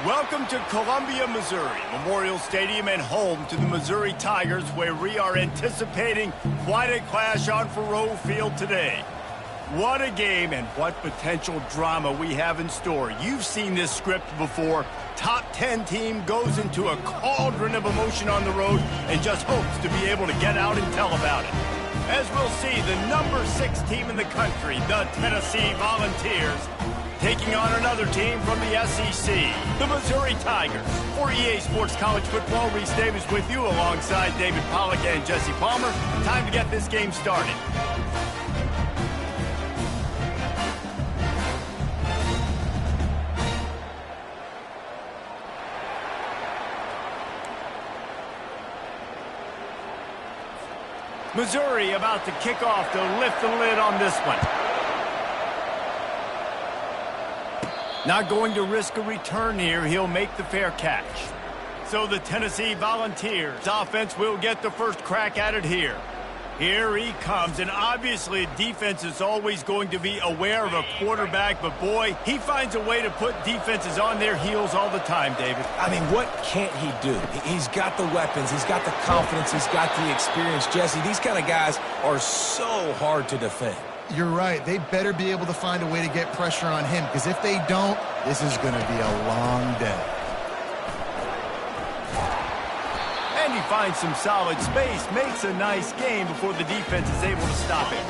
Welcome to Columbia, Missouri, Memorial Stadium and home to the Missouri Tigers, where we are anticipating quite a clash on Faroe Field today. What a game and what potential drama we have in store. You've seen this script before. Top 10 team goes into a cauldron of emotion on the road and just hopes to be able to get out and tell about it. As we'll see, the number 6 team in the country, the Tennessee Volunteers, taking on another team from the SEC, the Missouri Tigers. For EA Sports College Football, Reese Davis with you alongside David Pollack and Jesse Palmer. Time to get this game started. Missouri about to kick off to lift the lid on this one. Not going to risk a return here. He'll make the fair catch. So the Tennessee Volunteers offense will get the first crack at it here. Here he comes, and obviously defense is always going to be aware of a quarterback, but boy, he finds a way to put defenses on their heels all the time, David. I mean, what can't he do? He's got the weapons, he's got the confidence, he's got the experience. Jesse, these kind of guys are so hard to defend. You're right. They better be able to find a way to get pressure on him, because if they don't, this is going to be a long day. And he finds some solid space, makes a nice gain before the defense is able to stop him.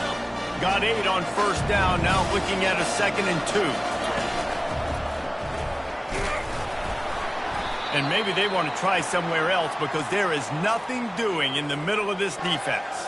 Got 8 on first down, now looking at a 2nd and 2. And maybe they want to try somewhere else because there is nothing doing in the middle of this defense.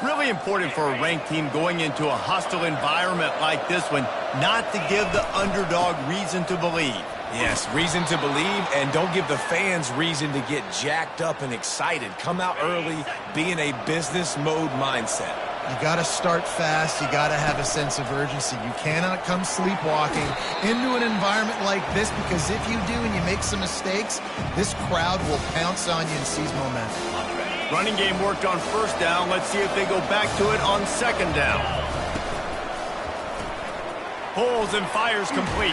Really important for a ranked team going into a hostile environment like this one, not to give the underdog reason to believe. Yes, reason to believe, and don't give the fans reason to get jacked up and excited. Come out early, be in a business mode mindset. You got to start fast. You got to have a sense of urgency. You cannot come sleepwalking into an environment like this, because if you do and you make some mistakes, this crowd will pounce on you and seize momentum. Running game worked on first down. Let's see if they go back to it on 2nd down. Pulls and fires complete.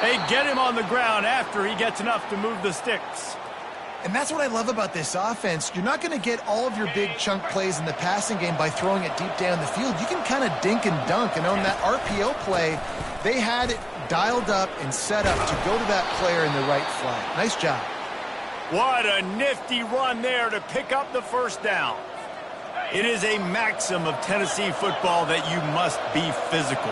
They get him on the ground after he gets enough to move the sticks. And that's what I love about this offense. You're not going to get all of your big chunk plays in the passing game by throwing it deep down the field. You can kind of dink and dunk. And on that RPO play, they had it dialed up and set up to go to that player in the right flat. Nice job. What a nifty run there to pick up the first down. It is a maxim of Tennessee football that you must be physical.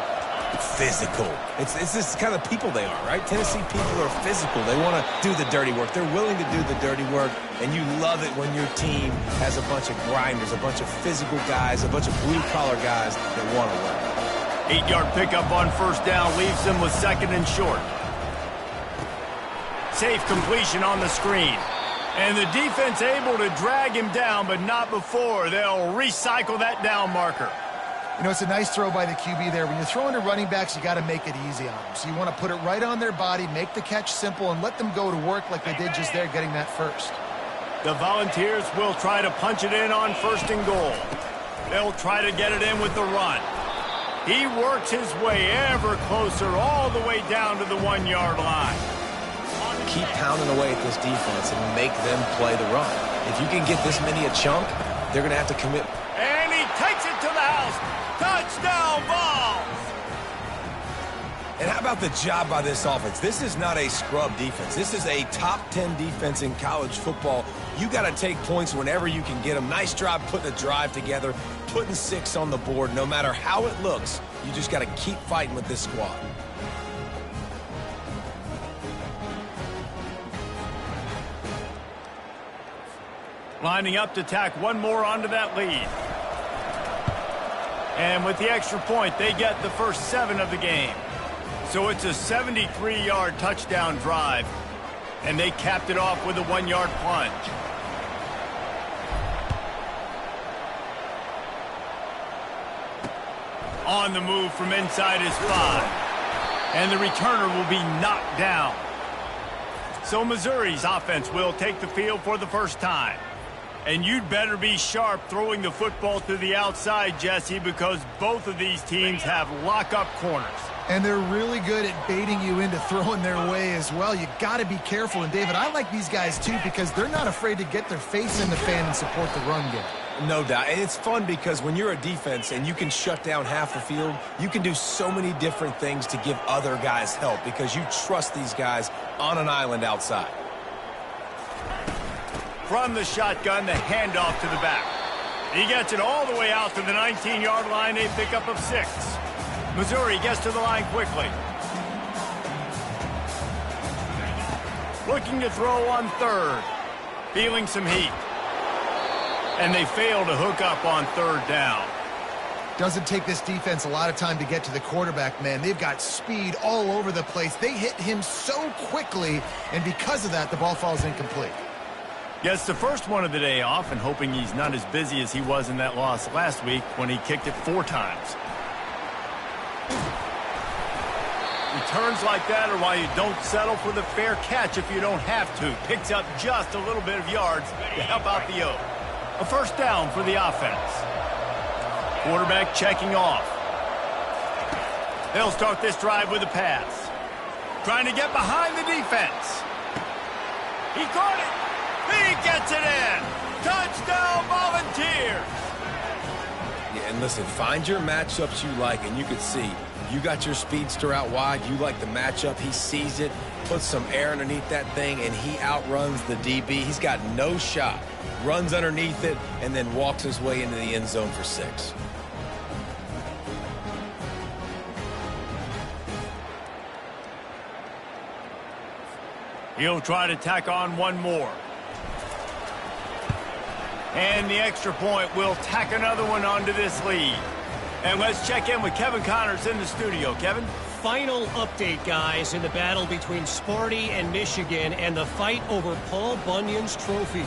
Physical. It's this kind of people they are, right? Tennessee people are physical. They want to do the dirty work. They're willing to do the dirty work, and you love it when your team has a bunch of grinders, a bunch of physical guys, a bunch of blue-collar guys that want to work. 8-yard pickup on first down leaves them with 2nd and short. Safe completion on the screen. And the defense able to drag him down, but not before. They'll recycle that down marker. You know, it's a nice throw by the QB there. When you're throwing to running backs, you got to make it easy on them. So you want to put it right on their body, make the catch simple, and let them go to work like they did just there, getting that first. The Volunteers will try to punch it in on 1st and goal. They'll try to get it in with the run. He works his way ever closer all the way down to the 1-yard line. Keep pounding away at this defense and make them play the run. If you can get this many a chunk, they're going to have to commit. And he takes it to the house. Touchdown Vols! And how about the job by this offense? This is not a scrub defense. This is a top 10 defense in college football. You got to take points whenever you can get them. Nice job putting a drive together, putting 6 on the board. No matter how it looks, you just got to keep fighting with this squad. Lining up to tack one more onto that lead. And with the extra point, they get the first 7 of the game. So it's a 73-yard touchdown drive. And they capped it off with a 1-yard plunge. On the move from inside his 5. And the returner will be knocked down. So Missouri's offense will take the field for the first time. And you'd better be sharp throwing the football to the outside, Jesse, because both of these teams have lock-up corners. And they're really good at baiting you into throwing their way as well. You got to be careful. And, David, I like these guys, too, because they're not afraid to get their face in the fan and support the run game. No doubt. And it's fun because when you're a defense and you can shut down half the field, you can do so many different things to give other guys help because you trust these guys on an island outside. From the shotgun, the handoff to the back. He gets it all the way out to the 19-yard line, a pickup of 6. Missouri gets to the line quickly. Looking to throw on third. Feeling some heat. And they fail to hook up on third down. Doesn't take this defense a lot of time to get to the quarterback, man. They've got speed all over the place. They hit him so quickly, and because of that, the ball falls incomplete. Gets the first one of the day off and hoping he's not as busy as he was in that loss last week when he kicked it 4 times. Returns like that are why you don't settle for the fair catch if you don't have to. Picks up just a little bit of yards to help out the O. A first down for the offense. Quarterback checking off. They'll start this drive with a pass. Trying to get behind the defense. He caught it. He gets it in. Touchdown, Volunteers. Yeah, and listen, find your matchups you like, and you can see you got your speedster out wide. You like the matchup. He sees it, puts some air underneath that thing, and he outruns the DB. He's got no shot. Runs underneath it, and then walks his way into the end zone for 6. He'll try to tack on one more. And the extra point will tack another one onto this lead. And let's check in with Kevin Connors in the studio. Kevin? Final update, guys, in the battle between Sparty and Michigan and the fight over Paul Bunyan's trophy.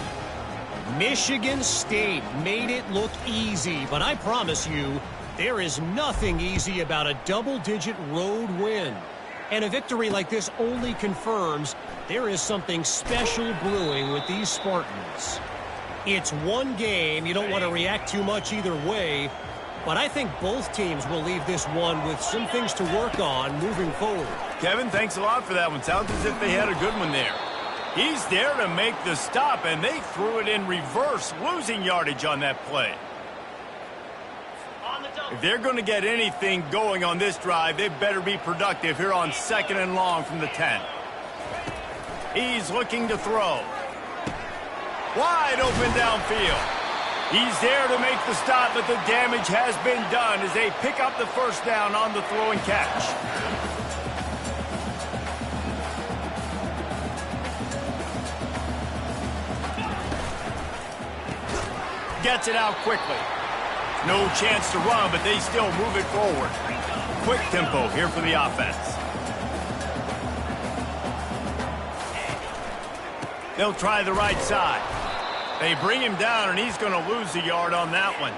Michigan State made it look easy, but I promise you, there is nothing easy about a double-digit road win. And a victory like this only confirms there is something special brewing with these Spartans. It's one game. You don't want to react too much either way, but I think both teams will leave this one with some things to work on moving forward. Kevin, thanks a lot for that one. Sounds as if they had a good one there. He's there to make the stop, and they threw it in reverse, losing yardage on that play. If they're going to get anything going on this drive, they better be productive here on 2nd and long from the 10. He's looking to throw. Wide open downfield. He's there to make the stop, but the damage has been done as they pick up the first down on the throw and catch. Gets it out quickly. No chance to run, but they still move it forward. Quick tempo here for the offense. They'll try the right side. They bring him down, and he's going to lose a yard on that one.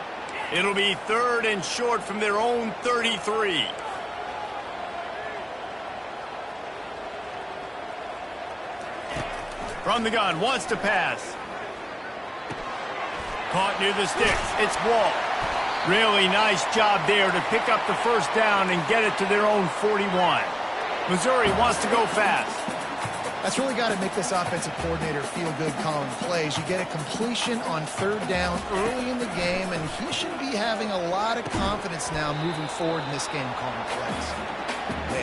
It'll be 3rd and short from their own 33. From the gun, wants to pass. Caught near the sticks. It's Wall. Really nice job there to pick up the first down and get it to their own 41. Missouri wants to go fast. That's really got to make this offensive coordinator feel good calling plays. You get a completion on 3rd down early in the game, and he should be having a lot of confidence now moving forward in this game calling plays.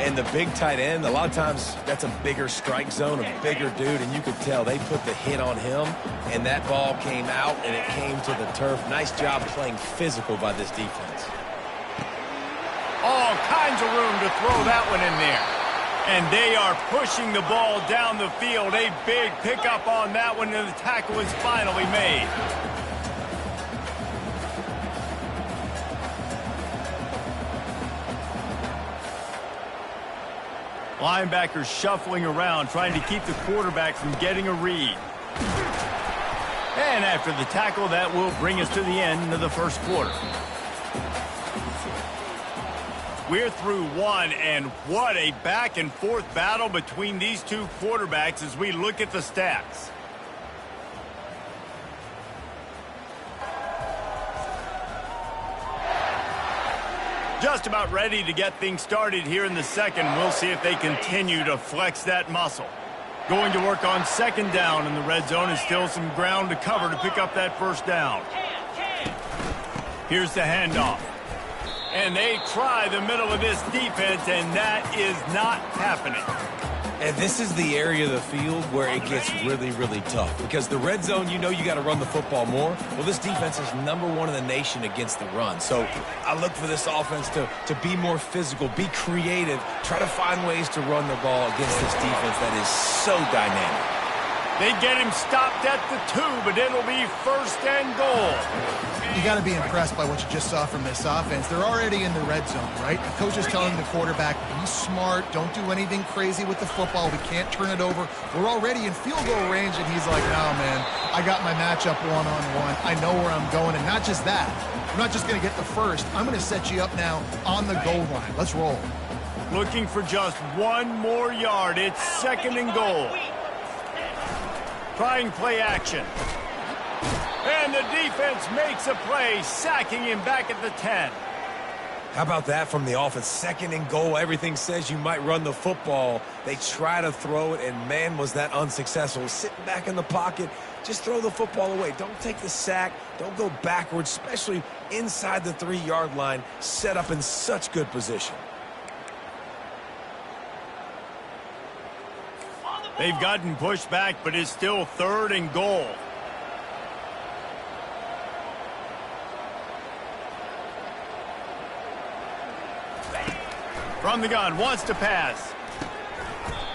And the big tight end, a lot of times that's a bigger strike zone, a bigger dude, and you could tell they put the hit on him, and that ball came out, and it came to the turf. Nice job playing physical by this defense. All kinds of room to throw that one in there. And they are pushing the ball down the field. A big pickup on that one, and the tackle is finally made. Linebackers shuffling around, trying to keep the quarterback from getting a read. And after the tackle, that will bring us to the end of the first quarter. We're through one, and what a back-and-forth battle between these two quarterbacks as we look at the stats. Just about ready to get things started here in the second. We'll see if they continue to flex that muscle. Going to work on second down in the red zone, and still some ground to cover to pick up that first down. Here's the handoff. And they try the middle of this defense, and that is not happening. And this is the area of the field where it gets really, really tough. Because the red zone, you know you got to run the football more. Well, this defense is #1 in the nation against the run. So I look for this offense to be more physical, be creative, try to find ways to run the ball against this defense that is so dynamic. They get him stopped at the 2, but it'll be first and goal. You got to be impressed by what you just saw from this offense. They're already in the red zone, right? The coach is telling the quarterback, be smart, don't do anything crazy with the football. We can't turn it over. We're already in field goal range, and he's like, no, man, I got my matchup one-on-one. I know where I'm going, and not just that. I'm not just going to get the first. I'm going to set you up now on the goal line. Let's roll. Looking for just one more yard. It's second and goal. Trying play action. And the defense makes a play, sacking him back at the 10. How about that from the offense? Second and goal. Everything says you might run the football. They try to throw it, and man, was that unsuccessful. Sitting back in the pocket, just throw the football away. Don't take the sack. Don't go backwards, especially inside the 3-yard line. Set up in such good position. They've gotten pushed back, but it's still third and goal. From the gun, wants to pass.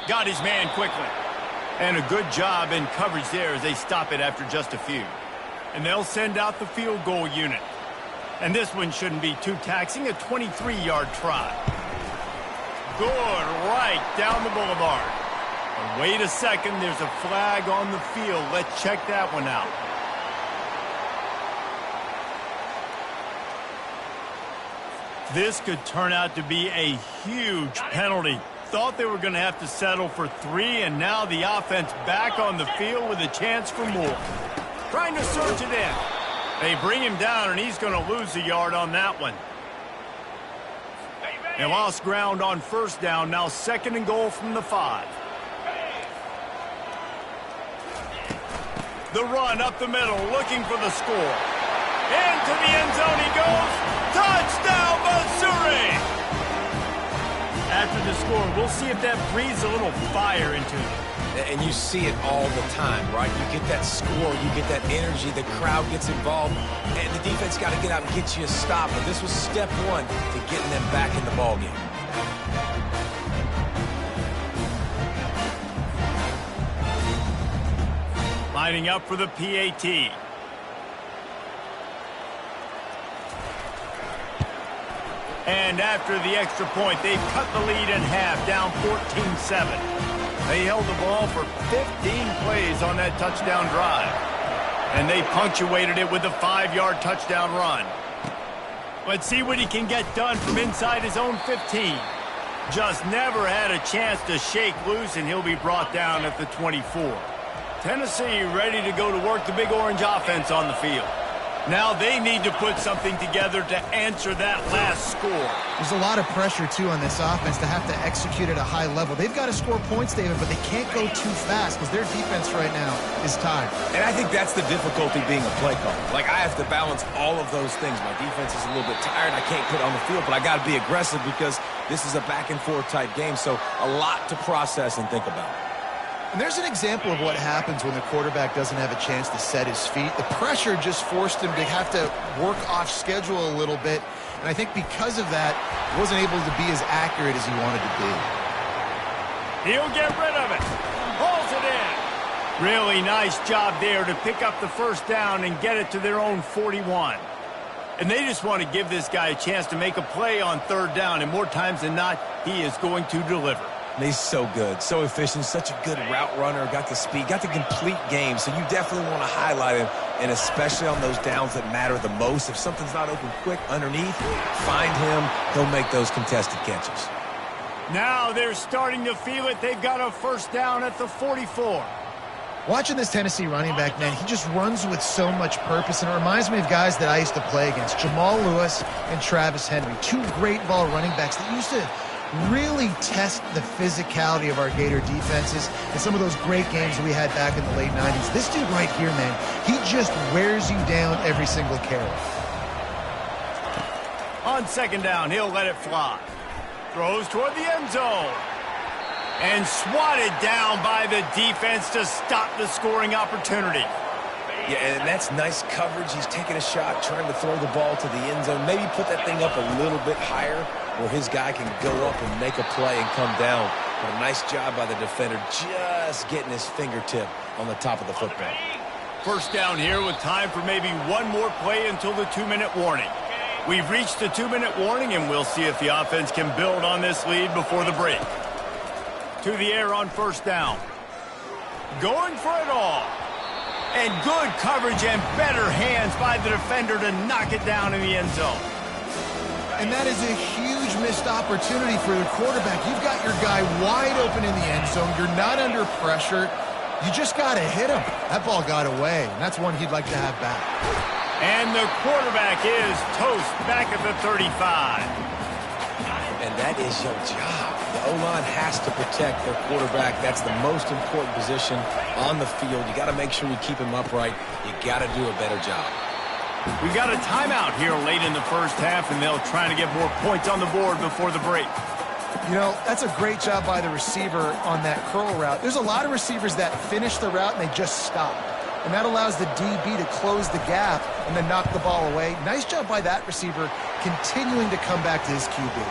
Got his man quickly. And a good job in coverage there as they stop it after just a few. And they'll send out the field goal unit. And this one shouldn't be too taxing, a 23-yard try. Good, right down the boulevard. And wait a second, there's a flag on the field. Let's check that one out. This could turn out to be a huge penalty. Thought they were going to have to settle for 3, and now the offense back on the field with a chance for more. Trying to surge it in. They bring him down, and he's going to lose a yard on that one. They lost ground on first down, now second and goal from the 5. The run up the middle, looking for the score. Into the end zone he goes. Touchdown, Missouri! After the score, we'll see if that breathes a little fire into it. And you see it all the time, right? You get that score, you get that energy, the crowd gets involved, and the defense got to get out and get you a stop. But this was step 1 to getting them back in the ballgame. Lining up for the PAT. And after the extra point, they've cut the lead in half, down 14-7. They held the ball for 15 plays on that touchdown drive. And they punctuated it with a 5-yard touchdown run. Let's see what he can get done from inside his own 15. Just never had a chance to shake loose, and he'll be brought down at the 24. Tennessee ready to go to work the Big Orange offense on the field. Now they need to put something together to answer that last score. There's a lot of pressure, too, on this offense to have to execute at a high level. They've got to score points, David, but they can't go too fast because their defense right now is tired. And I think that's the difficulty being a play caller. Like, I have to balance all of those things. My defense is a little bit tired. I can't put it on the field, but I got to be aggressive because this is a back-and-forth type game, so a lot to process and think about. And there's an example of what happens when the quarterback doesn't have a chance to set his feet. The pressure just forced him to have to work off schedule a little bit. And I think because of that, he wasn't able to be as accurate as he wanted to be. He'll get rid of it. Pulls it in. Really nice job there to pick up the first down and get it to their own 41. And they just want to give this guy a chance to make a play on third down. And more times than not, he is going to deliver. He's so good, so efficient, such a good route runner, got the speed, got the complete game, so you definitely want to highlight him, and especially on those downs that matter the most. If something's not open quick underneath, find him, he'll make those contested catches. Now they're starting to feel it. They've got a first down at the 44. Watching this Tennessee running back, man, he just runs with so much purpose, and it reminds me of guys that I used to play against, Jamal Lewis and Travis Henry, two great ball running backs that used to really test the physicality of our Gator defenses and some of those great games we had back in the late 90s. This dude right here, man, he just wears you down every single carry. On second down, he'll let it fly. Throws toward the end zone. And swatted down by the defense to stop the scoring opportunity. Yeah, and that's nice coverage. He's taking a shot, trying to throw the ball to the end zone. Maybe put that thing up a little bit higher where his guy can go up and make a play and come down. But a nice job by the defender just getting his fingertip on the top of the football. First down here with time for maybe one more play until the 2-minute warning. We've reached the 2-minute warning, and we'll see if the offense can build on this lead before the break. To the air on first down. Going for it all. And good coverage and better hands by the defender to knock it down in the end zone. And that is a huge missed opportunity for the quarterback. You've got your guy wide open in the end zone. You're not under pressure. You just got to hit him. That ball got away, and that's one he'd like to have back. And the quarterback is toast back at the 35. And that is your job. The O-line has to protect their quarterback. That's the most important position on the field. You got to make sure you keep him upright. You got to do a better job. We've got a timeout here late in the first half, and they'll try to get more points on the board before the break. You know, that's a great job by the receiver on that curl route. There's a lot of receivers that finish the route and they just stop. And that allows the DB to close the gap and then knock the ball away. Nice job by that receiver continuing to come back to his QB.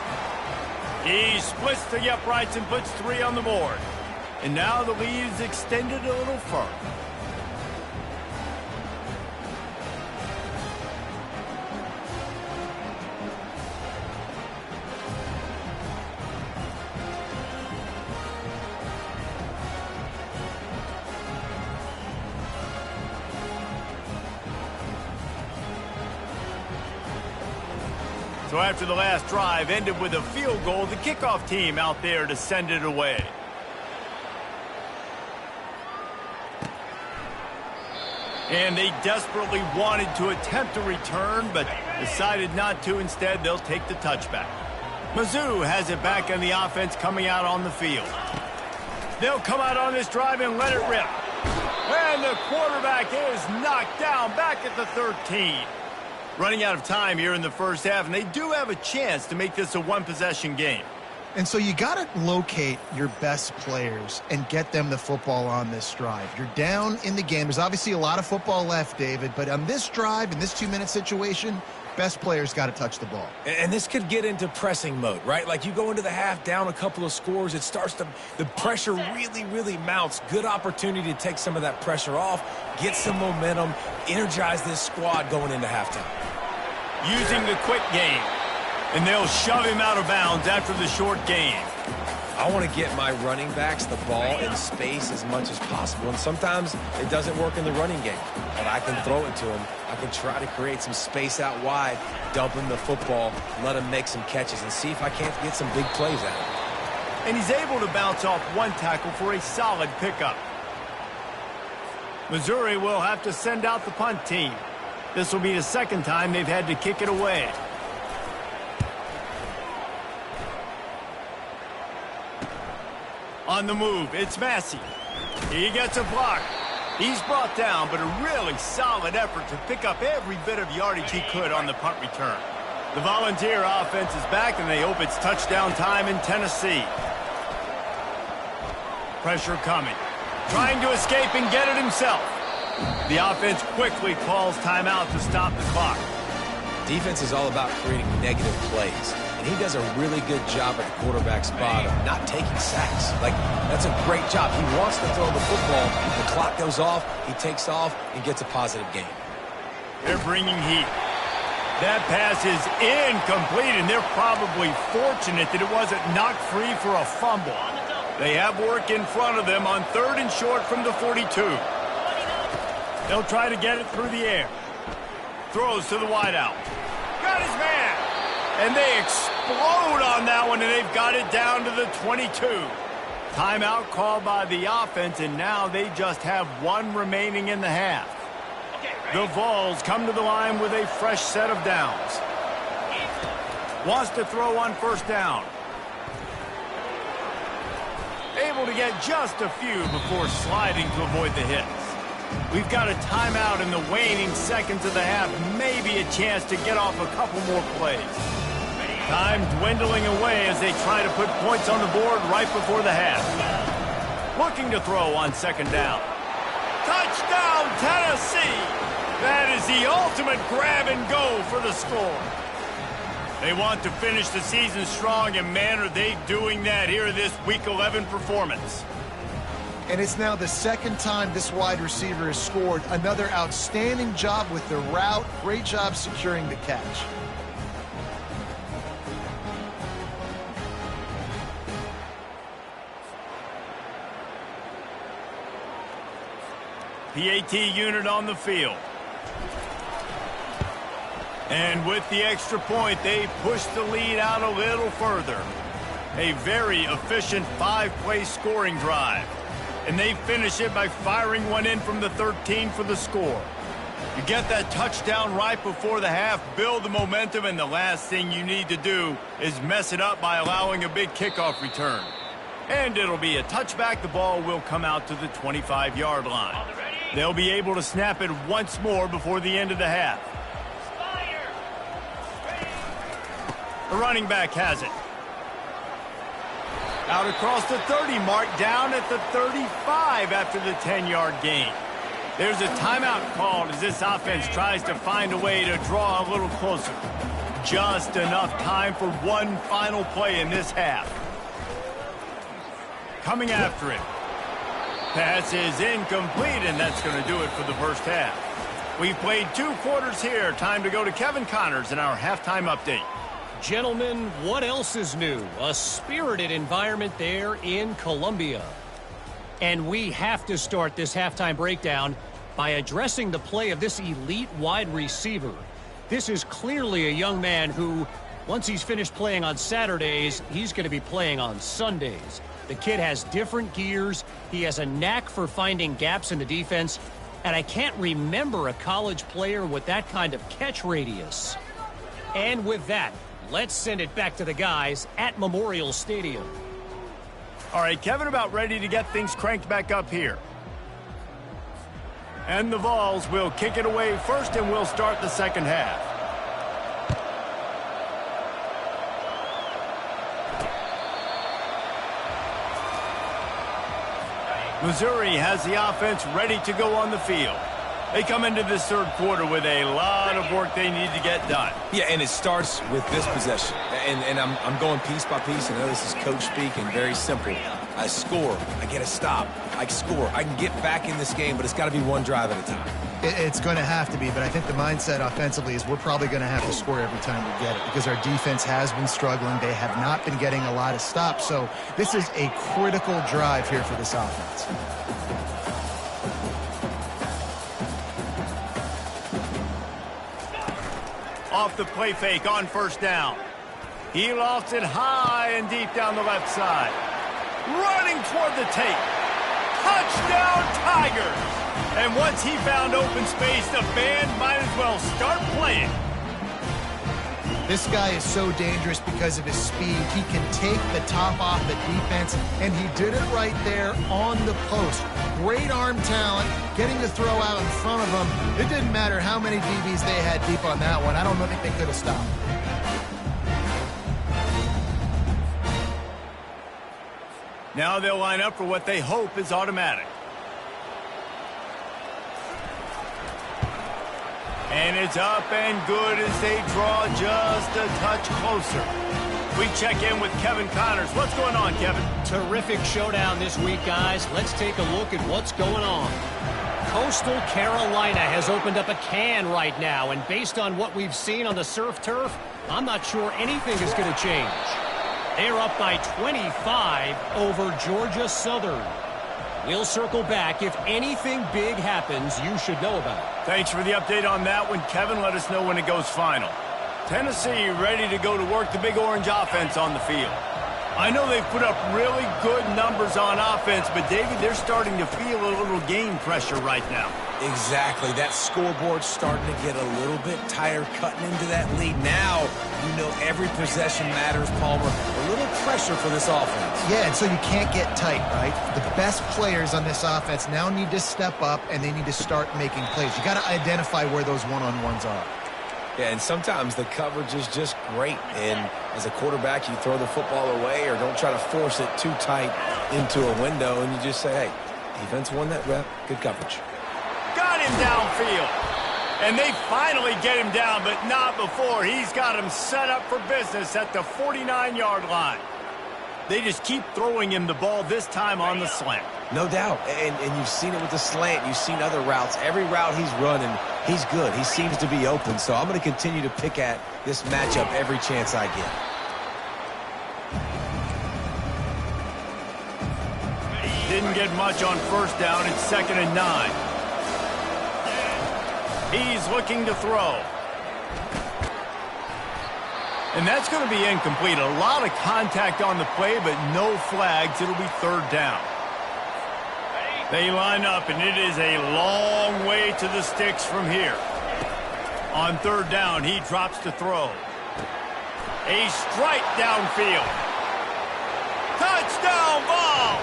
He splits the uprights and puts 3 on the board. And now the lead is extended a little further. So after the last drive ended with a field goal, the kickoff team out there to send it away. And they desperately wanted to attempt a return, but decided not to. Instead, they'll take the touchback. Mizzou has it back on the offense coming out on the field. They'll come out on this drive and let it rip. And the quarterback is knocked down back at the 13. Running out of time here in the first half, and they do have a chance to make this a one-possession game. And so you got to locate your best players and get them the football on this drive. You're down in the game. There's obviously a lot of football left, David, but on this drive, in this 2-minute situation, best players got to touch the ball. And this could get into pressing mode, right? Like you go into the half down a couple of scores, it starts to, the pressure really mounts. Good opportunity to take some of that pressure off, get some momentum, energize this squad going into halftime. Using the quick game, and they'll shove him out of bounds after the short game. I want to get my running backs the ball in space as much as possible, and sometimes it doesn't work in the running game, but I can throw it to him. I can try to create some space out wide, dump him the football, let him make some catches, and see if I can't get some big plays out of him. And he's able to bounce off one tackle for a solid pickup. Missouri will have to send out the punt team. This will be the second time they've had to kick it away. On the move, it's Massey. He gets a block. He's brought down, but a really solid effort to pick up every bit of yardage he could on the punt return. The Volunteer offense is back, and they hope it's touchdown time in Tennessee. Pressure coming. Trying to escape and get it himself. The offense quickly calls timeout to stop the clock. Defense is all about creating negative plays, and he does a really good job at the quarterback spot of not taking sacks. Like, that's a great job. He wants to throw the football. The clock goes off, he takes off, and gets a positive gain. They're bringing heat. That pass is incomplete, and they're probably fortunate that it wasn't knocked free for a fumble. They have work in front of them on 3rd and short from the 42. They'll try to get it through the air. Throws to the wideout. Got his man. And they explode on that one, and they've got it down to the 22. Timeout called by the offense, and now they just have one remaining in the half. The Vols come to the line with a fresh set of downs. Wants to throw on first down. Able to get just a few before sliding to avoid the hits. We've got a timeout in the waning seconds of the half. Maybe a chance to get off a couple more plays. Time dwindling away as they try to put points on the board right before the half. Looking to throw on second down. Touchdown, Tennessee! That is the ultimate grab and go for the score. They want to finish the season strong, and man, are they doing that here in this Week 11 performance. And it's now the second time this wide receiver has scored. Another outstanding job with the route. Great job securing the catch. PAT unit on the field. And with the extra point, they push the lead out a little further. A very efficient 5-play scoring drive. And they finish it by firing one in from the 13 for the score. You get that touchdown right before the half, build the momentum, and the last thing you need to do is mess it up by allowing a big kickoff return. And it'll be a touchback. The ball will come out to the 25-yard line. They'll be able to snap it once more before the end of the half. The running back has it. Out across the 30 mark, down at the 35 after the 10-yard gain. There's a timeout called as this offense tries to find a way to draw a little closer. Just enough time for one final play in this half. Coming after it. Pass is incomplete, and that's going to do it for the first half. We've played 2 quarters here. Time to go to Kevin Connors in our halftime update. Gentlemen, what else is new? A spirited environment there in Columbia. And we have to start this halftime breakdown by addressing the play of this elite wide receiver. This is clearly a young man who, once he's finished playing on Saturdays, he's going to be playing on Sundays. The kid has different gears. He has a knack for finding gaps in the defense. And I can't remember a college player with that kind of catch radius. And with that, let's send it back to the guys at Memorial Stadium. All right, Kevin, about ready to get things cranked back up here. And the Vols will kick it away first, and we'll start the second half. Missouri has the offense ready to go on the field. They come into this third quarter with a lot of work they need to get done. Yeah, and it starts with this possession. And I'm going piece by piece. I know this is coach speak and very simple. I score. I get a stop. I score. I can get back in this game, but it's got to be one drive at a time. It's going to have to be, but I think the mindset offensively is we're probably going to have to score every time we get it because our defense has been struggling. They have not been getting a lot of stops. So this is a critical drive here for this offense. Off the play fake on first down. He lofts it high and deep down the left side. Running toward the tape. Touchdown, Tigers! And once he found open space, the band might as well start playing. This guy is so dangerous because of his speed. He can take the top off the defense, and he did it right there on the post. Great arm talent, getting the throw out in front of him. It didn't matter how many DBs they had deep on that one. I don't think they could have stopped. Now they'll line up for what they hope is automatic. And it's up and good as they draw just a touch closer. We check in with Kevin Connors. What's going on, Kevin? Terrific showdown this week, guys. Let's take a look at what's going on. Coastal Carolina has opened up a can right now, and based on what we've seen on the surf turf, I'm not sure anything is going to change. They're up by 25 over Georgia Southern. We'll circle back. If anything big happens, you should know about it. Thanks for the update on that one, Kevin. Let us know when it goes final. Tennessee ready to go to work, the Big Orange offense on the field. I know they've put up really good numbers on offense, but, David, they're starting to feel a little game pressure right now. Exactly. That scoreboard's starting to get a little bit tired cutting into that lead. Now, you know every possession matters, Palmer. A little pressure for this offense. Yeah, and so you can't get tight, right? The best players on this offense now need to step up, and they need to start making plays. You got to identify where those one-on-ones are. Yeah, and sometimes the coverage is just great. And as a quarterback, you throw the football away or don't try to force it too tight into a window, and you just say, hey, defense won that rep. Good coverage. Got him downfield. And they finally get him down, but not before. He's got him set up for business at the 49-yard line. They just keep throwing him the ball, this time on the slant. No doubt. And you've seen it with the slant. You've seen other routes. Every route he's running, he's good. He seems to be open. So I'm going to continue to pick at this matchup every chance I get. Didn't get much on first down. It's 2nd and 9. He's looking to throw. And that's going to be incomplete. A lot of contact on the play, but no flags. It'll be 3rd down. They line up, and it is a long way to the sticks from here. On 3rd down, he drops to throw. A strike downfield. Touchdown ball!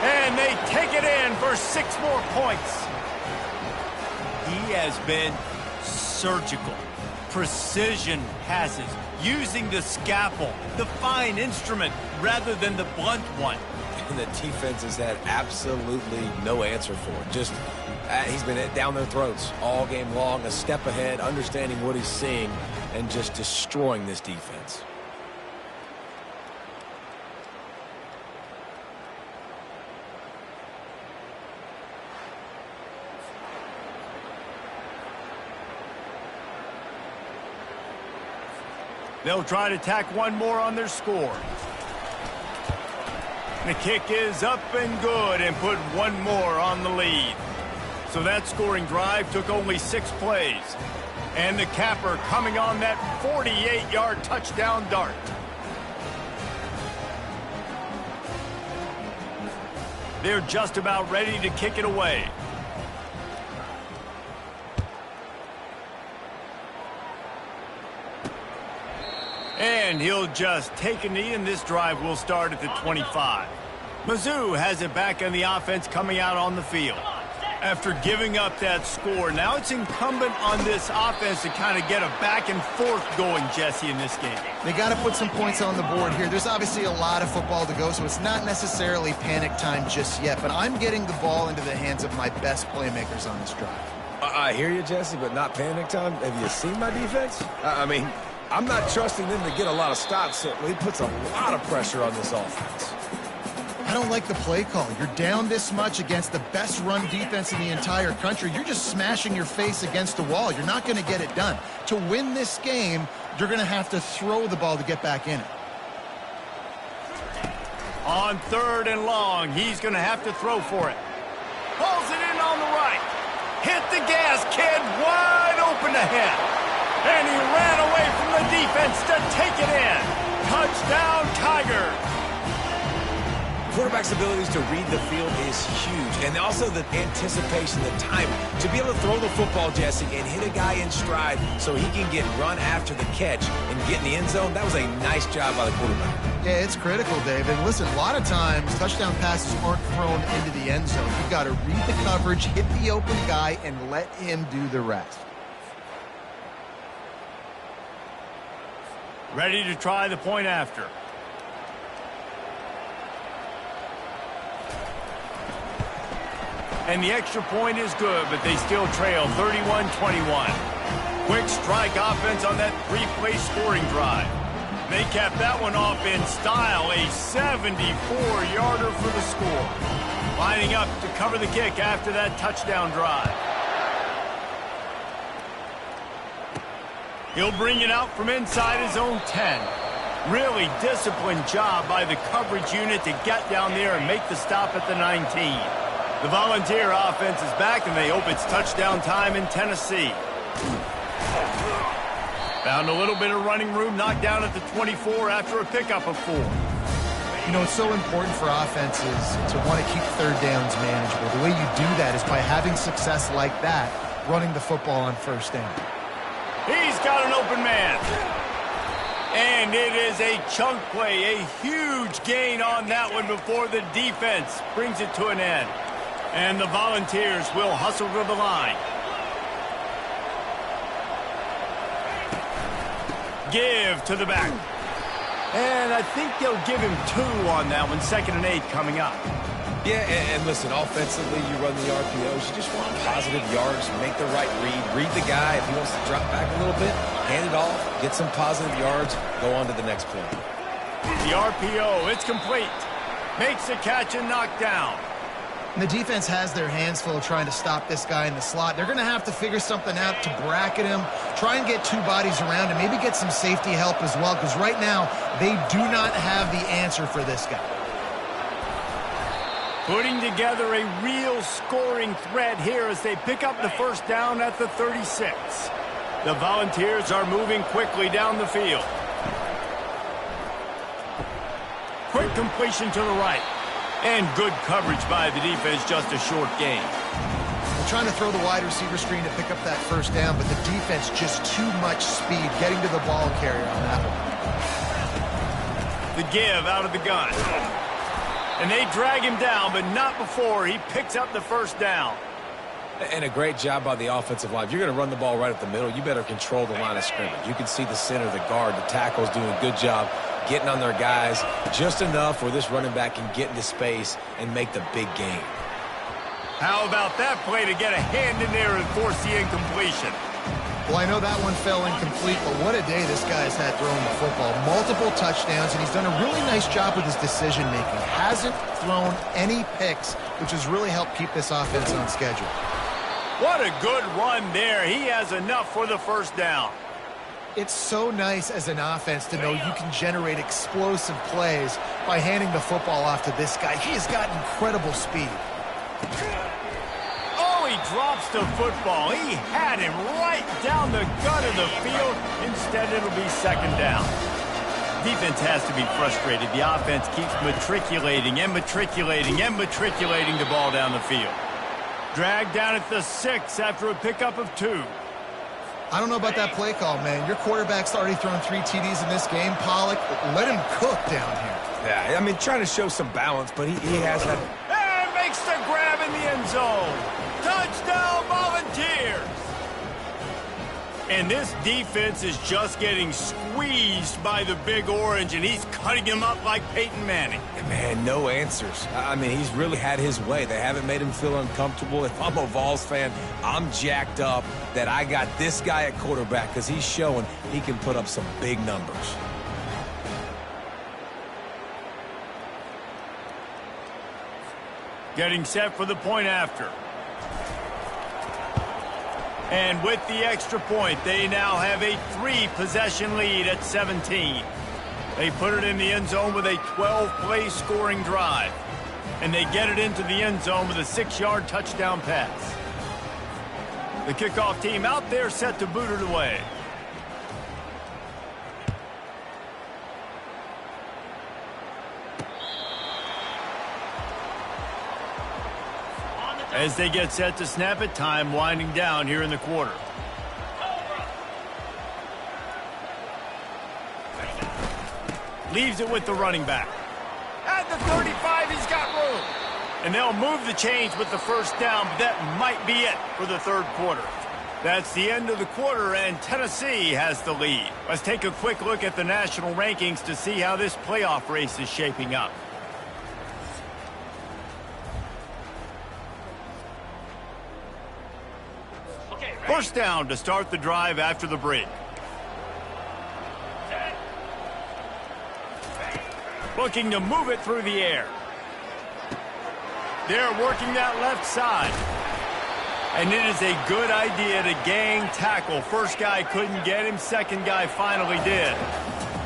And they take it in for 6 more points. He has been surgical. Precision passes. Using the scalpel, the fine instrument, rather than the blunt one. And the defense has had absolutely no answer for it. Just, he's been down their throats all game long, a step ahead, understanding what he's seeing, and just destroying this defense. They'll try to tack one more on their score. The kick is up and good and put one more on the lead. So that scoring drive took only 6 plays. And the capper coming on that 48-yard touchdown dart. They're just about ready to kick it away. And he'll just take a knee, and this drive will start at the 25. Mizzou has it back on the offense coming out on the field. After giving up that score, now it's incumbent on this offense to kind of get a back and forth going, Jesse, in this game. They got to put some points on the board here. There's obviously a lot of football to go, so it's not necessarily panic time just yet, but I'm getting the ball into the hands of my best playmakers on this drive. I hear you, Jesse, but not panic time. Have you seen my defense? I mean, I'm not trusting them to get a lot of stops. So he puts a lot of pressure on this offense. I don't like the play call. You're down this much against the best run defense in the entire country. You're just smashing your face against the wall. You're not going to get it done. To win this game, you're going to have to throw the ball to get back in it. On 3rd and long, he's going to have to throw for it. Pulls it in on the right. Hit the gas, kid. Wide open ahead. And he ran away from the defense to take it in. Touchdown, Tigers. Quarterback's abilities to read the field is huge. And also the anticipation, the timing. To be able to throw the football, Jesse, and hit a guy in stride so he can get run after the catch and get in the end zone, that was a nice job by the quarterback. Yeah, it's critical, David. Listen, a lot of times touchdown passes aren't thrown into the end zone. You've got to read the coverage, hit the open guy, and let him do the rest. Ready to try the point after. And the extra point is good, but they still trail 31-21. Quick strike offense on that 3-play scoring drive. They capped that one off in style, a 74-yarder for the score. Lining up to cover the kick after that touchdown drive. He'll bring it out from inside his own 10. Really disciplined job by the coverage unit to get down there and make the stop at the 19. The Volunteer offense is back, and they hope it's touchdown time in Tennessee. Found a little bit of running room, knocked down at the 24 after a pickup of 4. You know, it's so important for offenses to want to keep third downs manageable. The way you do that is by having success like that, running the football on first down. He's got an open man. And it is a chunk play, a huge gain on that one before the defense brings it to an end. And the Volunteers will hustle to the line. Give to the back. And I think they'll give him 2 on that one. 2nd and 8 coming up. Yeah, and listen, offensively, you run the RPOs. You just want positive yards, make the right read the guy. If he wants to drop back a little bit, hand it off, get some positive yards, go on to the next play. The RPO, it's complete. Makes the catch and knocked down. And the defense has their hands full trying to stop this guy in the slot. They're going to have to figure something out to bracket him, try and get 2 bodies around him, maybe get some safety help as well, because right now they do not have the answer for this guy. Putting together a real scoring threat here as they pick up the first down at the 36. The Volunteers are moving quickly down the field. Quick completion to the right. And good coverage by the defense, just a short gain. They're trying to throw the wide receiver screen to pick up that first down, but the defense just too much speed getting to the ball carrier on that one. The give out of the gun. And they drag him down, but not before he picks up the first down. And a great job by the offensive line. If you're going to run the ball right at the middle, you better control the line of scrimmage. You can see the center, the guard, the tackles doing a good job getting on their guys just enough where this running back can get into space and make the big gain. How about that play to get a hand in there and force the incompletion? Well, I know that one fell incomplete, but what a day this guy's had throwing the football. Multiple touchdowns, and he's done a really nice job with his decision-making. Hasn't thrown any picks, which has really helped keep this offense on schedule. What a good run there. He has enough for the first down. It's so nice as an offense to know you can generate explosive plays by handing the football off to this guy. He has got incredible speed. Oh, he drops the football. He had him right down the gut of the field. Instead, it'll be 2nd down. Defense has to be frustrated. The offense keeps matriculating and matriculating and matriculating the ball down the field. Dragged down at the 6 after a pickup of 2. I don't know about that play call, man. Your quarterback's already thrown 3 TDs in this game. Pollock, let him cook down here. Yeah, I mean, trying to show some balance, but he has that. And makes the grab in the end zone. Touchdown, Volunteers. And this defense is just getting squeezed by the Big Orange, and he's cutting him up like Peyton Manning. Man, no answers. I mean, he's really had his way. They haven't made him feel uncomfortable. If I'm a Vols fan, I'm jacked up that I got this guy at quarterback because he's showing he can put up some big numbers. Getting set for the point after. And with the extra point, they now have a 3-possession lead at 17. They put it in the end zone with a 12-play scoring drive. And they get it into the end zone with a 6-yard touchdown pass. The kickoff team out there set to boot it away. As they get set to snap it, time winding down here in the quarter. Leaves it with the running back. At the 35, he's got room. And they'll move the chains with the first down, but that might be it for the 3rd quarter. That's the end of the quarter, and Tennessee has the lead. Let's take a quick look at the national rankings to see how this playoff race is shaping up. First down to start the drive after the break. Looking to move it through the air. They're working that left side. And it is a good idea to gang tackle. First guy couldn't get him. Second guy finally did.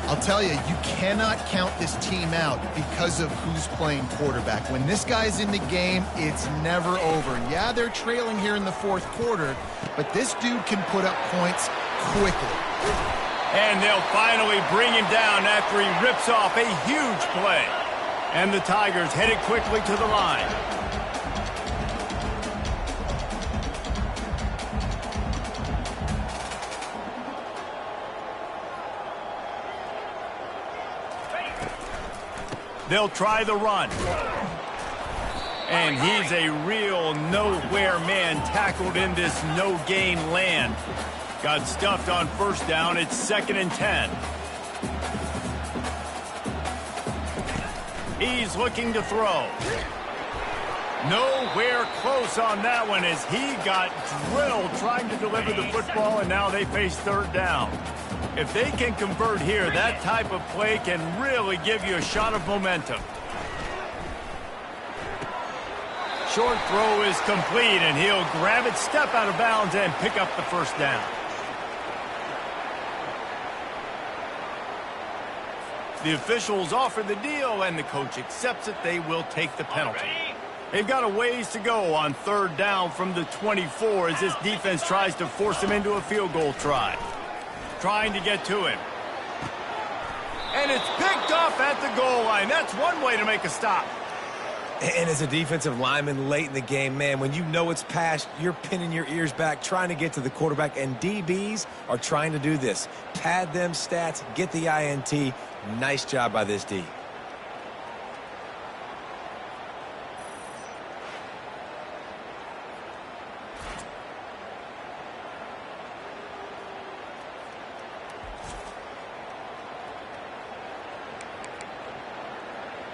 I'll tell you, you cannot count this team out because of who's playing quarterback. When this guy's in the game, it's never over. Yeah, they're trailing here in the 4th quarter, but this dude can put up points quickly. And they'll finally bring him down after he rips off a huge play. And the Tigers headed quickly to the line. They'll try the run. And he's a real nowhere man tackled in this no-gain land. Got stuffed on first down. It's 2nd and 10. He's looking to throw. Nowhere close on that one as he got drilled trying to deliver the football, and now they face 3rd down. If they can convert here, that type of play can really give you a shot of momentum. Short throw is complete, and he'll grab it, step out of bounds, and pick up the 1st down. The officials offer the deal, and the coach accepts it. They will take the penalty. They've got a ways to go on 3rd down from the 24 as this defense tries to force him into a field goal try. Trying to get to him. And it's picked off at the goal line. That's one way to make a stop. And as a defensive lineman late in the game, man, when you know it's passed, you're pinning your ears back, trying to get to the quarterback, and DBs are trying to do this. Pad them stats, get the INT. Nice job by this D.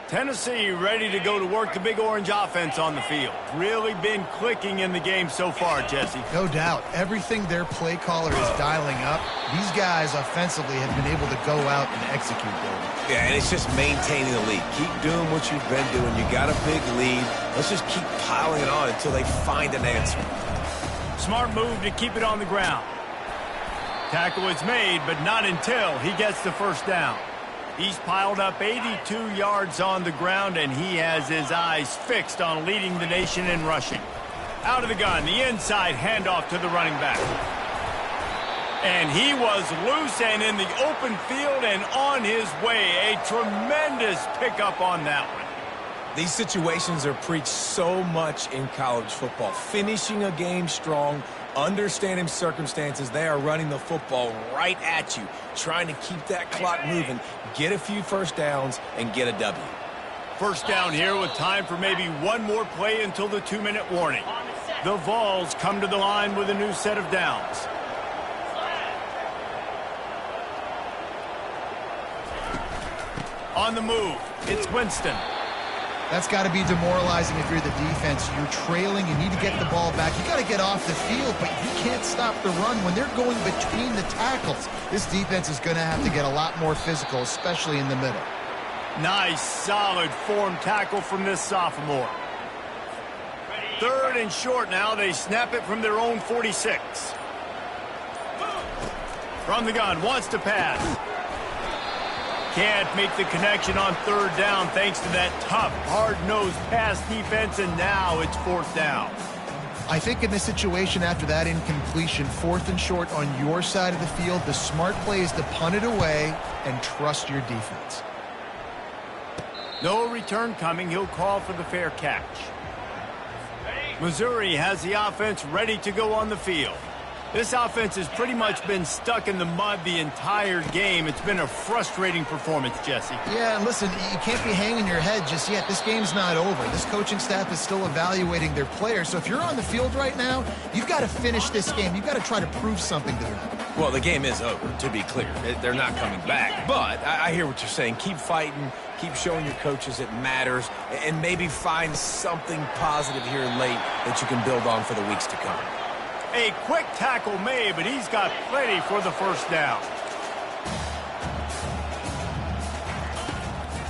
Tennessee ready to go to work the Big Orange offense on the field. Really been clicking in the game so far, Jesse. No doubt. Everything their play caller is dialing up, these guys offensively have been able to go out and execute, David. Yeah, and it's just maintaining the lead. Keep doing what you've been doing. You got a big lead. Let's just keep piling it on until they find an answer. Smart move to keep it on the ground. Tackle is made, but not until he gets the 1st down. He's piled up 82 yards on the ground, and he has his eyes fixed on leading the nation in rushing. Out of the gun, the inside handoff to the running back. And he was loose and in the open field and on his way. A tremendous pickup on that one. These situations are preached so much in college football. Finishing a game strong, understanding circumstances. They are running the football right at you, trying to keep that clock moving, get a few 1st downs, and get a W. 1st down here with time for maybe one more play until the 2-minute warning. The Vols come to the line with a new set of downs. On the move, it's Winston. That's got to be demoralizing if you're the defense. You're trailing. You need to get the ball back. You got to get off the field, but you can't stop the run when they're going between the tackles. This defense is going to have to get a lot more physical, especially in the middle. Nice, solid form tackle from this sophomore. 3rd and short now. They snap it from their own 46. From the gun, wants to pass. Can't make the connection on 3rd down thanks to that tough, hard-nosed pass defense, and now it's 4th down. I think in this situation after that incompletion, 4th and short on your side of the field, the smart play is to punt it away and trust your defense. No return coming. He'll call for the fair catch. Missouri has the offense ready to go on the field. This offense has pretty much been stuck in the mud the entire game. It's been a frustrating performance, Jesse. Yeah, and listen, you can't be hanging your head just yet. This game's not over. This coaching staff is still evaluating their players. So if you're on the field right now, you've got to finish this game. You've got to try to prove something to them. Well, the game is over, to be clear. They're not coming back. But I hear what you're saying. Keep fighting. Keep showing your coaches it matters. And maybe find something positive here late that you can build on for the weeks to come. A quick tackle made, but he's got plenty for the 1st down.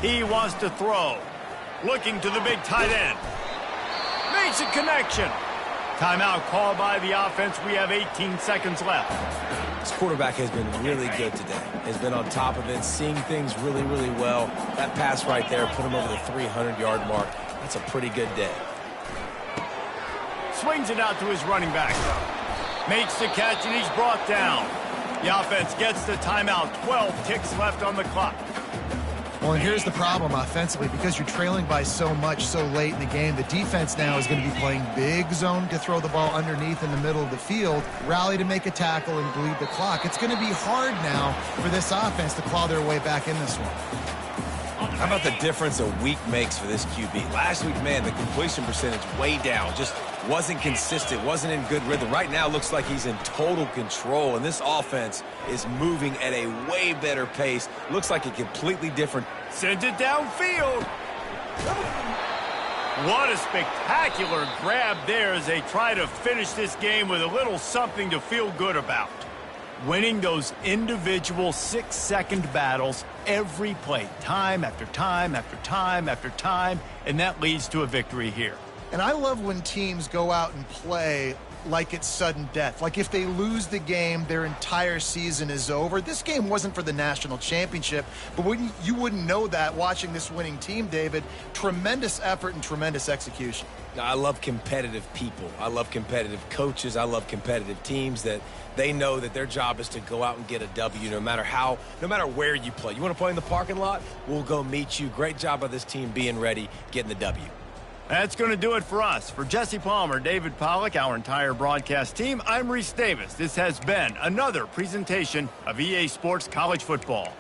He wants to throw. Looking to the big tight end. Makes a connection. Timeout called by the offense. We have 18 seconds left. This quarterback has been really good today. Has been on top of it, seeing things really, really well. That pass right there put him over the 300-yard mark. That's a pretty good day. Swings it out to his running back. Makes the catch, and he's brought down. The offense gets the timeout. 12 ticks left on the clock. Well, and here's the problem offensively. Because you're trailing by so much so late in the game, the defense now is going to be playing big zone to throw the ball underneath in the middle of the field, rally to make a tackle and bleed the clock. It's going to be hard now for this offense to claw their way back in this one. How about the difference a week makes for this QB? Last week, man, the completion percentage way down. Just wasn't consistent, wasn't in good rhythm. Right now, looks like he's in total control, and this offense is moving at a way better pace. Looks like a completely different. Sends it downfield. What a spectacular grab there as they try to finish this game with a little something to feel good about. Winning those individual 6-second battles every play, time after time after time after time, and that leads to a victory here. And I love when teams go out and play like it's sudden death. Like if they lose the game, their entire season is over. This game wasn't for the national championship, but you wouldn't know that watching this winning team, David. Tremendous effort and tremendous execution. I love competitive people. I love competitive coaches. I love competitive teams that they know that their job is to go out and get a W no matter where you play. You want to play in the parking lot? We'll go meet you. Great job by this team being ready, getting the W. That's going to do it for us. For Jesse Palmer, David Pollack, our entire broadcast team, I'm Reese Davis. This has been another presentation of EA Sports College Football.